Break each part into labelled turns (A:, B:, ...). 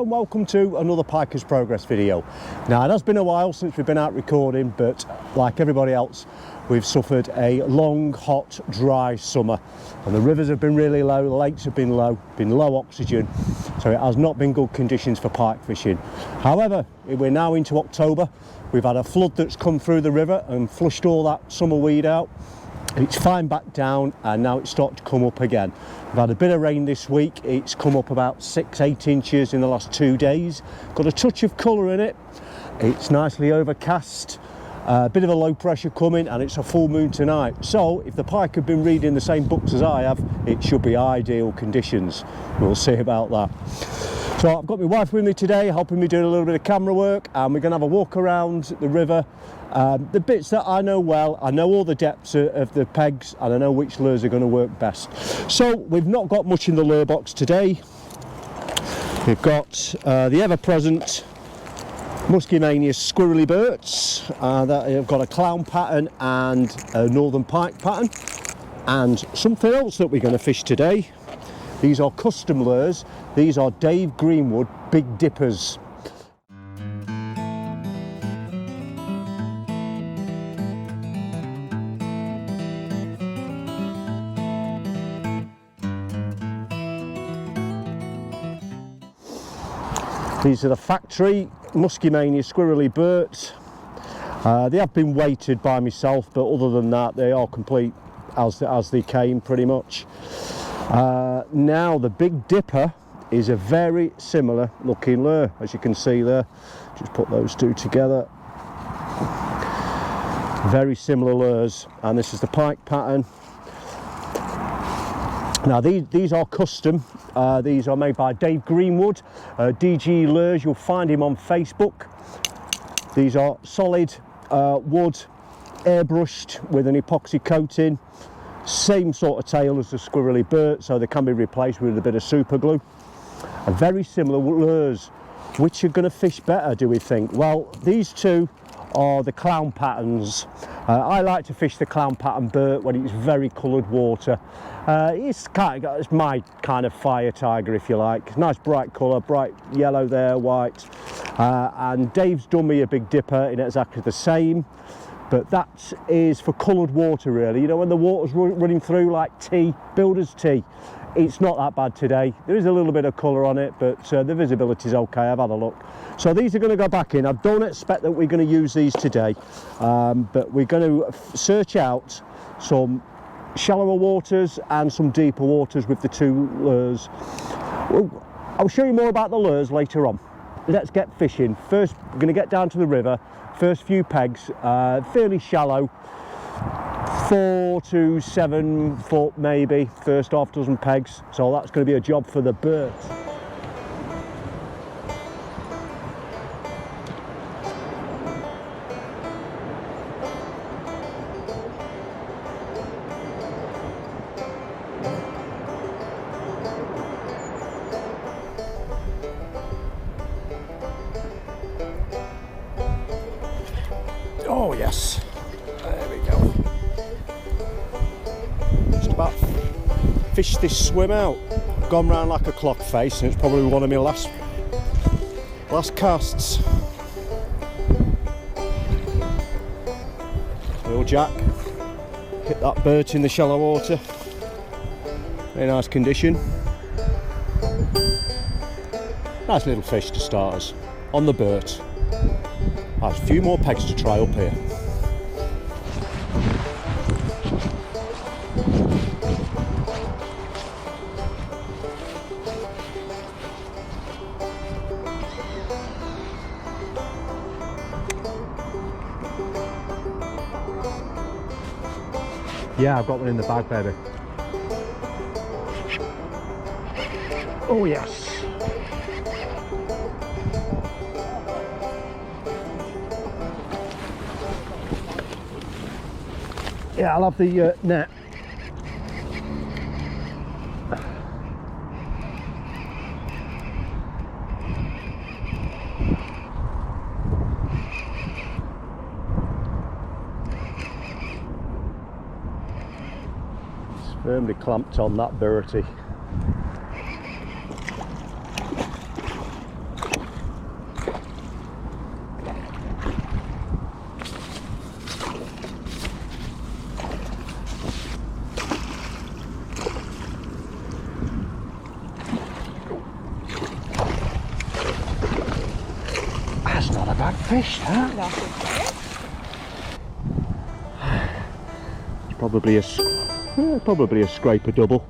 A: and welcome to another Pikers Progress video. Now, it has been a while since we've been out recording, but like everybody else, we've suffered a long, hot, dry summer, and the rivers have been really low, the lakes have been low oxygen, so it has not been good conditions for pike fishing. However, we're now into October. We've had a flood that's come through the river and flushed all that summer weed out. It's fine back down, and now it's starting to come up again. We've had a bit of rain this week. It's come up about 6-8 inches in the last 2 days. Got a touch of colour in it. It's nicely overcast. A bit of a low pressure coming, and it's a full moon tonight. So if the pike have been reading the same books as I have, it should be ideal conditions. We'll see about that. So I've got my wife with me today, helping me do a little bit of camera work, and we're going to have a walk around the river. The bits that I know well, I know all the depths of the pegs, and I know which lures are going to work best. So we've not got much in the lure box today. We've got the ever-present Muskie Maina Squirrely Burts that have got a clown pattern and a Northern Pike pattern, and something else that we're going to fish today. These are custom lures. These are Greenwood Big Dippers. These are the factory Muskie Maina Squirrely Burt. They have been weighted by myself, but other than that, they are complete as they came, pretty much. Now the Big Dipper is a very similar looking lure, as you can see there. Just put those two together. Very similar lures, and this is the pike pattern. Now these are custom. These are made by Greenwood, DG Lures. You'll find him on Facebook. These are solid wood, airbrushed with an epoxy coating. Same sort of tail as the Squirrely Burt, so they can be replaced with a bit of super glue. And very similar lures. Which are going to fish better, do we think? Well, these two are the clown patterns. I like to fish the clown pattern Burt when it's very coloured water. It's my kind of fire tiger, if you like. Nice bright colour, bright yellow there, white. And Dave's done me a Big Dipper in exactly the same. But that is for coloured water, really. You know, when the water's running through like tea, builder's tea. It's not that bad today. There is a little bit of colour on it, but the visibility is okay. I've had a look. So these are going to go back in. I don't expect that we're going to use these today, but we're going to search out some shallower waters and some deeper waters with the two lures. I'll show you more about the lures later on. Let's get fishing. First, we're going to get down to the river. First few pegs, fairly shallow, 4 to 7 foot maybe, first half dozen pegs, so that's going to be a job for the Burt. Oh yes, there we go. Just about fished this swim out. Gone round like a clock face, and it's probably one of my last casts. Little Jack hit that Burt in the shallow water. Very nice condition. Nice little fish to start us on the Burt. There's a few more pegs to try up here. Yeah, I've got one in the bag, baby. Oh yes. Yeah, I'll have the net. It's firmly clamped on that Burty. fish, that. It's probably a scraper double.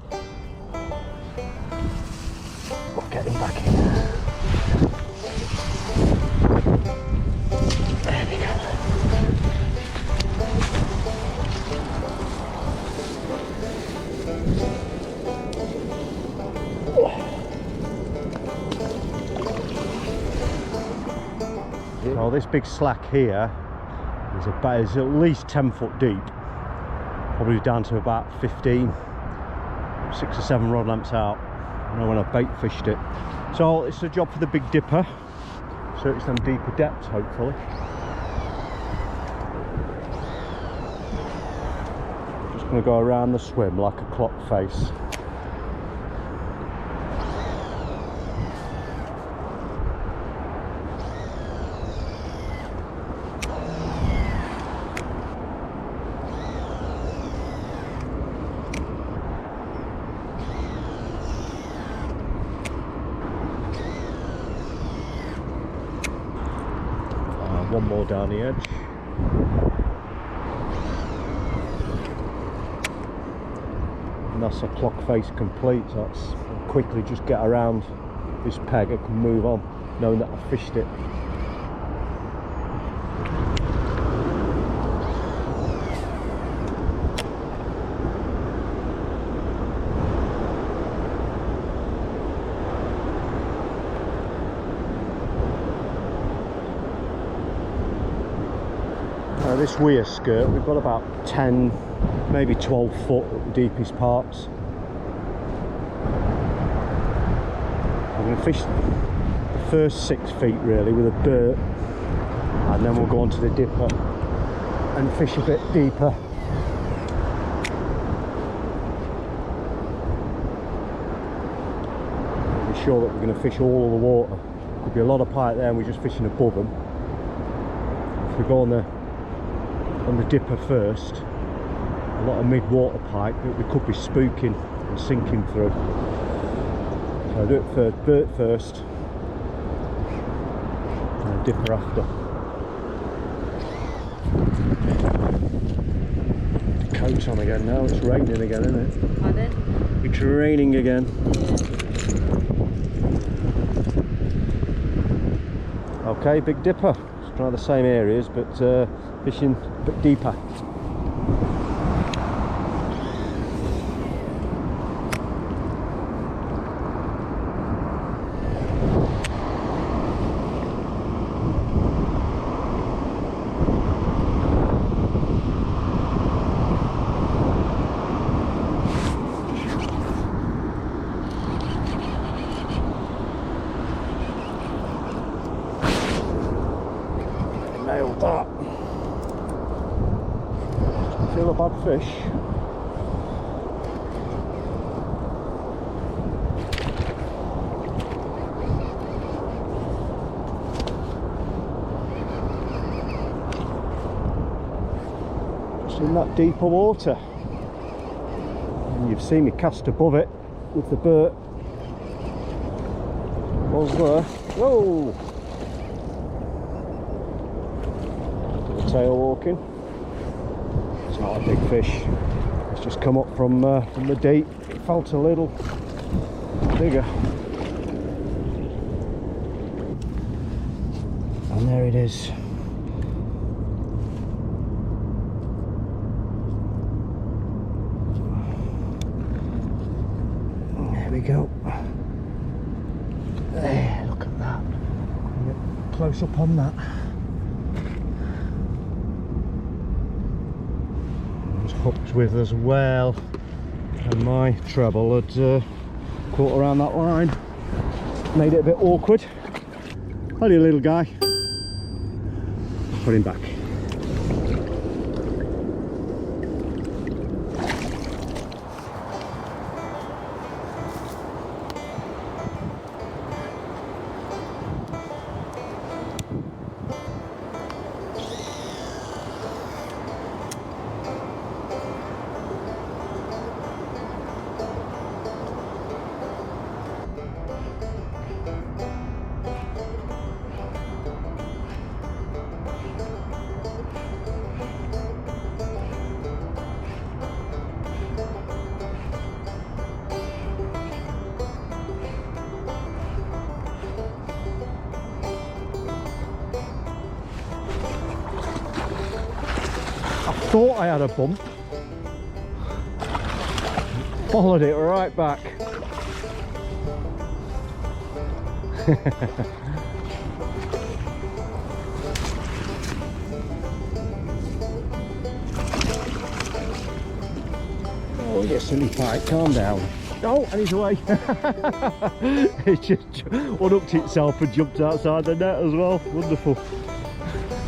A: We'll get him back in. There we go. So this big slack here is at least 10 foot deep, probably down to about 15, 6 or 7 rod lamps out. I know when I bait fished it. So it's a job for the Big Dipper, so it's them deeper depths hopefully. Just going to go around the swim like a clock face. One more down the edge. And that's a clock face complete. So that's quickly just get around this peg. I can move on knowing that I fished it. This weir skirt, we've got about 10, maybe 12 foot at the deepest parts. I'm going to fish the first 6 feet really with a Burt, and then we'll go on to the dipper and fish a bit deeper. Be sure that we're going to fish all of the water. Could be a lot of pike there and we're just fishing above them. If we go on the dipper first, a lot of mid-water pike that we could be spooking and sinking through. So I'll do it for Burt first and a dipper after. The coat's on again now, it's raining again, isn't it? Pardon? It's raining again. Okay, Big Dipper. Let's try the same areas but fishing a bit deeper. Nailed that. Feel a bad fish. Just in that deeper water. And you've seen me cast above it with the Burt. Was there? Whoa! Tail walking. It's not a big fish. It's just come up from the deep. It felt a little bigger. And there it is. There we go. There, look at that. Get close up on that. Hooked with as well, and my treble had caught around that line, made it a bit awkward. Hi you little guy. Put him back. I thought I had a bump. Followed it right back. Oh, you silly pike, calm down. Oh, and he's away. It just unhooked itself and jumped outside the net as well. Wonderful.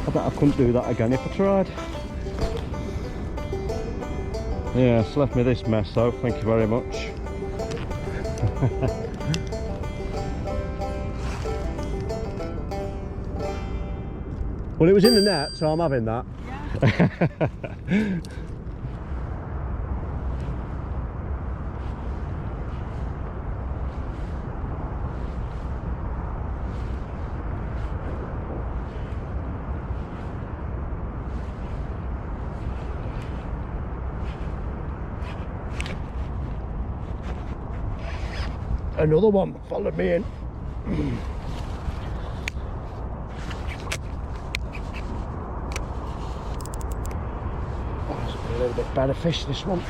A: I bet I couldn't do that again if I tried. Yeah, it's left me this mess though, thank you very much. Well, it was in the net, so I'm having that. Yeah. Another one followed me in. That's a little bit better fish, this one.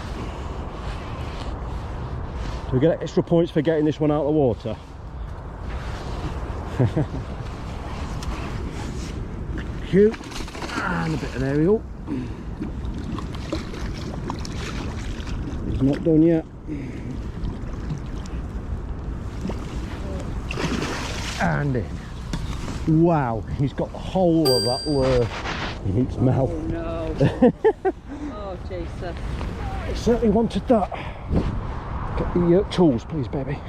A: Do we get extra points for getting this one out of the water? Cute. And a bit of aerial. He's not done yet. And in. Wow, he's got the whole of that lure in its mouth.
B: Oh no. Oh Jesus.
A: I certainly wanted that. Get the tools please, baby.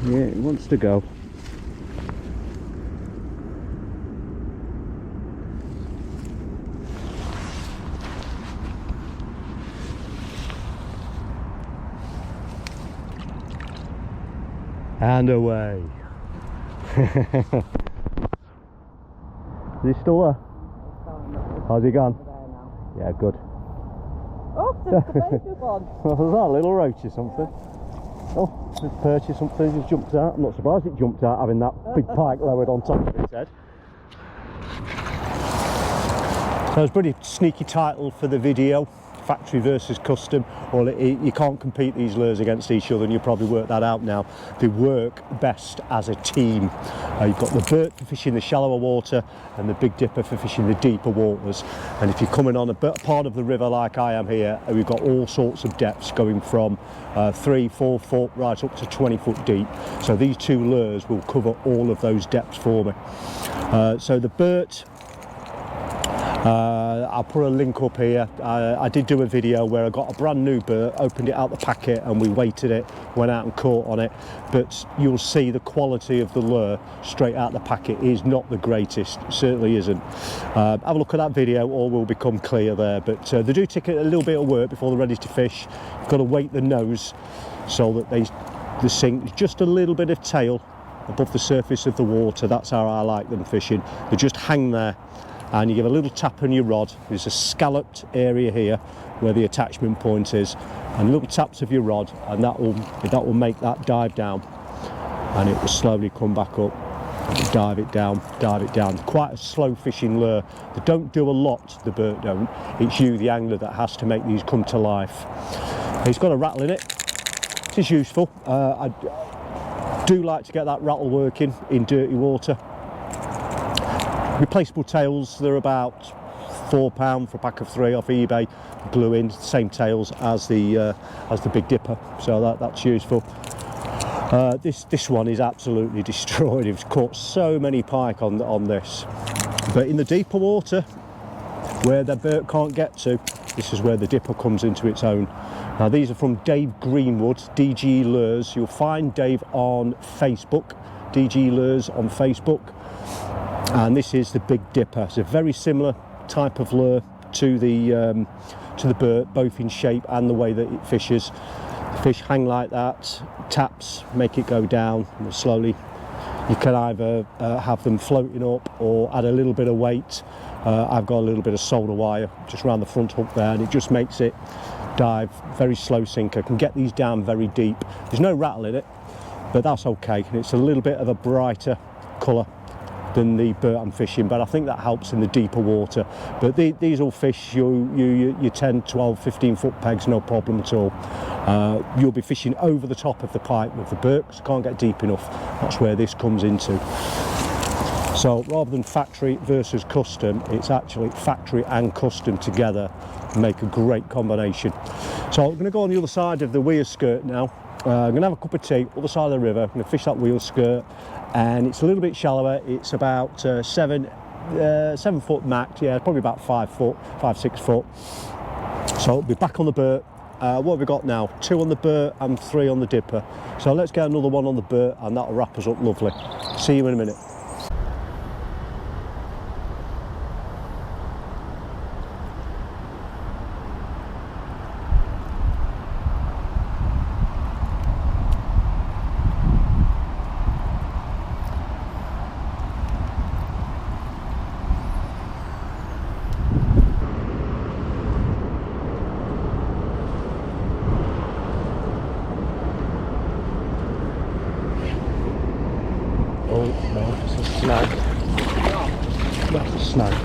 A: Yeah, he wants to go. And away. Is he still there? How's he gone? Yeah, good.
B: Oh, there's the baby one.
A: Was that a little roach or something? Yeah. Oh, a perch or something just jumped out. I'm not surprised it jumped out having that big pike lowered on top of its head. So it's a pretty sneaky title for the video. Factory versus custom. Well, you can't compete these lures against each other, and you probably work that out now. They work best as a team. You've got the Burt for fishing the shallower water and the Big Dipper for fishing the deeper waters. And if you're coming on a part of the river like I am here, we've got all sorts of depths going from 3-4 foot right up to 20 foot deep. So these two lures will cover all of those depths for me. So the Burt, I'll put a link up here. I did do a video where I got a brand new Burt, opened it out the packet and we weighted it, went out and caught on it, but you'll see the quality of the lure straight out the packet is not the greatest, it certainly isn't. Have a look at that video, all will become clear there, but they do take a little bit of work before they're ready to fish. You've got to weight the nose so that they sink just a little bit of tail above the surface of the water. That's how I like them fishing. They just hang there and you give a little tap on your rod. There's a scalloped area here where the attachment point is, and little taps of your rod, and that will make that dive down, and it will slowly come back up, dive it down, dive it down. Quite a slow fishing lure. They don't do a lot, the Burt don't. It's you, the angler, that has to make these come to life. He's got a rattle in it. It is useful. I do like to get that rattle working in dirty water. Replaceable tails, they're about £4 for a pack of 3 off eBay. Glue in, same tails as the Big Dipper, so that's useful. This one is absolutely destroyed. It's caught so many pike on this, but in the deeper water where the Burt can't get to, this is where the Dipper comes into its own. Now these are from Dave Greenwood, DG Lures. You'll find Dave on Facebook, DG Lures on Facebook. And this is the Big Dipper. It's a very similar type of lure to the Burt, both in shape and the way that it fishes. The fish hang like that, taps make it go down, and slowly you can either have them floating up or add a little bit of weight. I've got a little bit of solder wire just around the front hook there, and it just makes it dive. Very slow sinker, can get these down very deep. There's no rattle in it, but that's okay. It's a little bit of a brighter colour than the Burt I'm fishing, but I think that helps in the deeper water. But these will fish your 10, 12, 15 foot pegs, no problem at all. You'll be fishing over the top of the pike with the Burt because you can't get deep enough. That's where this comes into. So rather than factory versus custom, it's actually factory and custom together make a great combination. So I'm going to go on the other side of the wheel skirt now. I'm going to have a cup of tea, other side of the river. I'm going to fish that wheel skirt, and it's a little bit shallower. It's about 7 foot max, yeah, probably about 5 foot, 5-6 foot. So I'll be back on the Burt. What have we got now? 2 on the Burt and 3 on the Dipper. So let's get another one on the Burt, and that'll wrap us up lovely. See you in a minute. Oh no, it's a snag. That's a snag.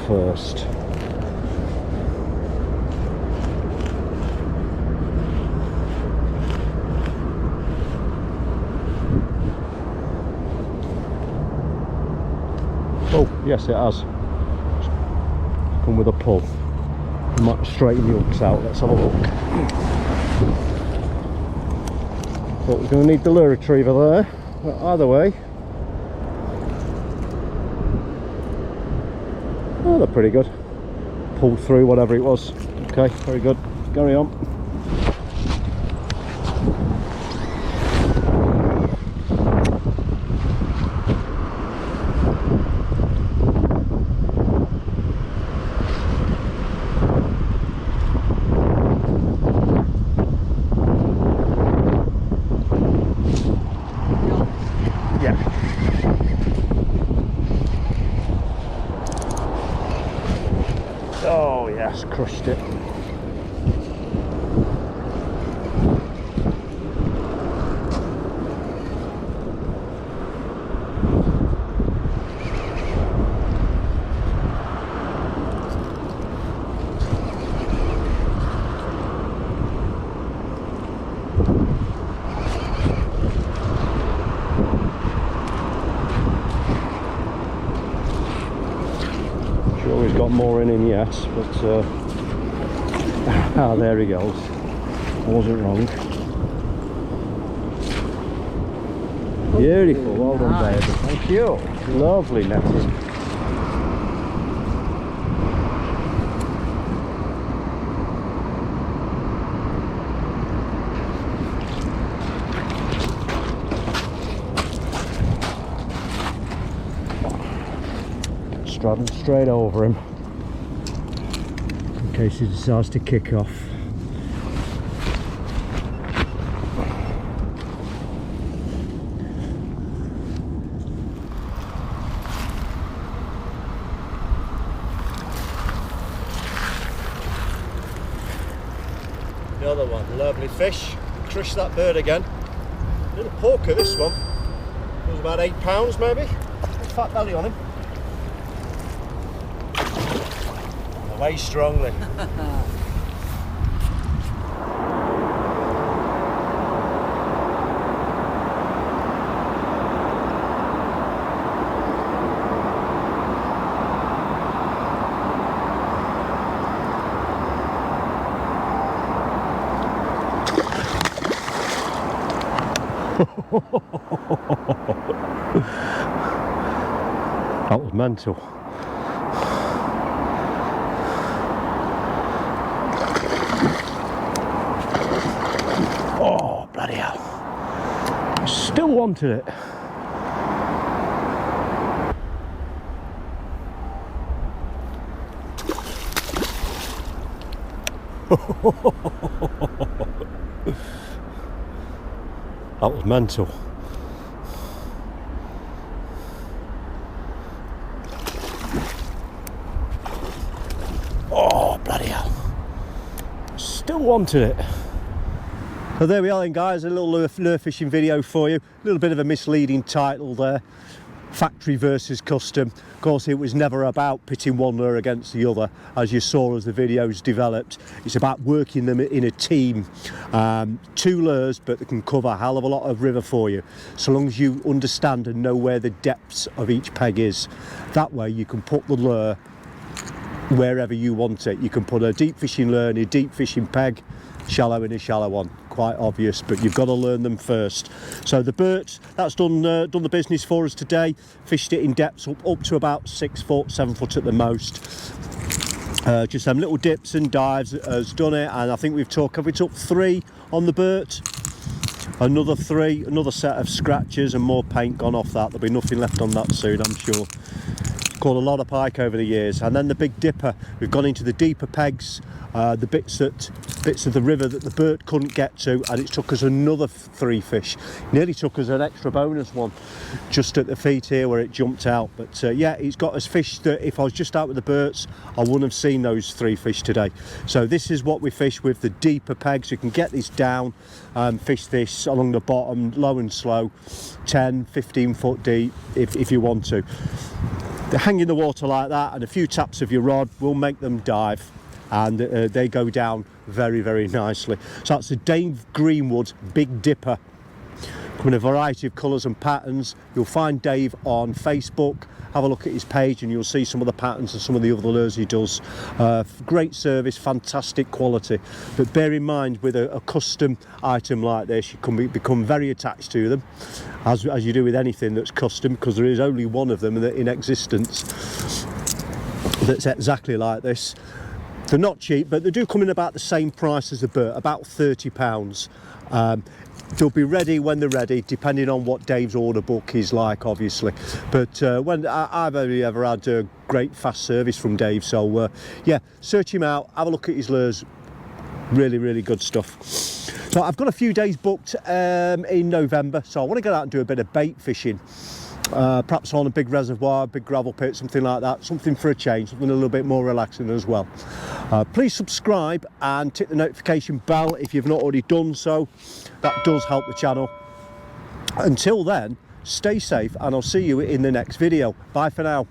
A: First. Oh, yes it has. Come with a pull. I might straighten the hooks out. Let's have a look. Thought we're going to need the lure retriever there. But either way, oh, they're pretty good. Pulled through whatever it was. Okay, very good. Carry on. Oh yes, crushed it. Sure he's got more in him, yes, but ah, there he goes. I wasn't wrong. Beautiful, well done, David. Thank you. Lovely netting. Straddled straight over him in case he decides to kick off. Another one, lovely fish. Crushed that bird again. Little porker, this one. It was about 8 pounds maybe. Fat belly on him. Away strongly. That was mental. Oh, bloody hell. Still wanted it. That was mental. wanted it. So there we are then, guys, a little lure fishing video for you. A little bit of a misleading title there, factory versus custom. Of course, it was never about pitting one lure against the other, as you saw as the videos developed. It's about working them in a team. 2 lures, but they can cover a hell of a lot of river for you, so long as you understand and know where the depths of each peg is. That way you can put the lure wherever you want it. You can put a deep fishing lure in a deep fishing peg, shallow in a shallow one. Quite obvious, but you've got to learn them first. So the Burt, that's done the business for us today. Fished it in depths up to about 6 foot, 7 foot at the most. Just some little dips and dives has done it, and I think we took 3 on the Burt. Another 3, another set of scratches and more paint gone off that. There'll be nothing left on that soon, I'm sure. Caught a lot of pike over the years. And then the Big Dipper, we've gone into the deeper pegs, the bits of the river that the Burt couldn't get to, and it took us another 3 fish. Nearly took us an extra bonus one just at the feet here where it jumped out. But yeah, it's got us fish that if I was just out with the Burts, I wouldn't have seen those 3 fish today. So this is what we fish with the deeper pegs. You can get this down, fish this along the bottom, low and slow, 10, 15 foot deep if you want to. They hang in the water like that, and a few taps of your rod will make them dive, and they go down very, very nicely. So that's the Dave Greenwood Big Dipper. Come in a variety of colours and patterns. You'll find Dave on Facebook. Have a look at his page and you'll see some of the patterns and some of the other lures he does. Great service, fantastic quality. But bear in mind, with a custom item like this, you can become very attached to them, as you do with anything that's custom, because there is only one of them in existence that's exactly like this. They're not cheap, but they do come in about the same price as the Burt, about £30. They'll be ready when they're ready, depending on what Dave's order book is like, obviously. But when I've only ever had a great fast service from Dave, so yeah, search him out, have a look at his lures. Really, really good stuff. So I've got a few days booked in November, so I want to get out and do a bit of bait fishing. Perhaps on a big reservoir, big gravel pit, something like that, something for a change, something a little bit more relaxing as well. Please subscribe and tick the notification bell if you've not already done so. That does help the channel. Until then, stay safe and I'll see you in the next video. Bye for now.